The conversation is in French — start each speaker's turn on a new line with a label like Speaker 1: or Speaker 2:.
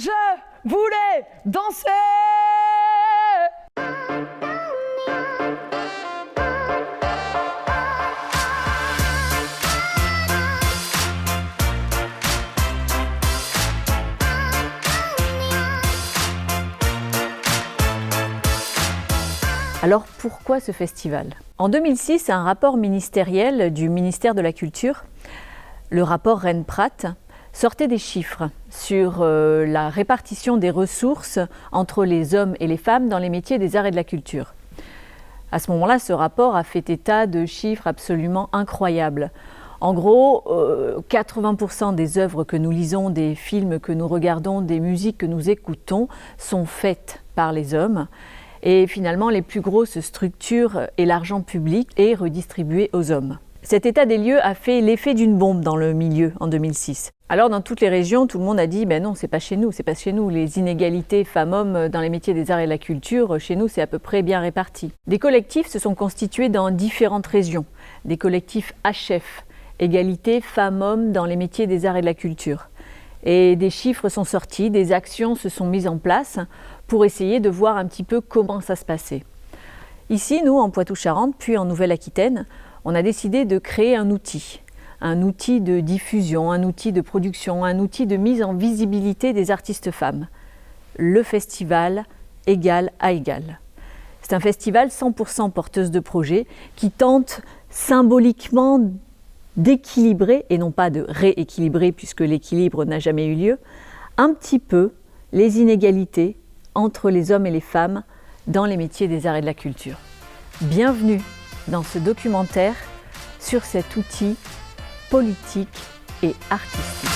Speaker 1: Je voulais danser.
Speaker 2: Alors pourquoi ce festival? En 2006, un rapport ministériel du ministère de la Culture, le rapport Rennes-Prat, sortait des chiffres sur la répartition des ressources entre les hommes et les femmes dans les métiers des arts et de la culture. À ce moment-là, ce rapport a fait état de chiffres absolument incroyables. En gros, 80% des œuvres que nous lisons, des films que nous regardons, des musiques que nous écoutons sont faites par les hommes. Et finalement, les plus grosses structures et l'argent public est redistribué aux hommes. Cet état des lieux a fait l'effet d'une bombe dans le milieu en 2006. Alors dans toutes les régions, tout le monde a dit non, c'est pas chez nous, c'est pas chez nous. Les inégalités femmes-hommes dans les métiers des arts et de la culture, chez nous, c'est à peu près bien réparti. Des collectifs se sont constitués dans différentes régions. Des collectifs HF, égalité femmes-hommes dans les métiers des arts et de la culture. Et des chiffres sont sortis, des actions se sont mises en place pour essayer de voir un petit peu comment ça se passait. Ici, nous, en Poitou-Charentes, puis en Nouvelle-Aquitaine, on a décidé de créer un outil de diffusion, un outil de production, un outil de mise en visibilité des artistes femmes. Le festival Égal à Égal. C'est un festival 100% porteuse de projets qui tente symboliquement d'équilibrer, et non pas de rééquilibrer puisque l'équilibre n'a jamais eu lieu, un petit peu les inégalités entre les hommes et les femmes dans les métiers des arts et de la culture. Bienvenue dans ce documentaire sur cet outil politique et artistique.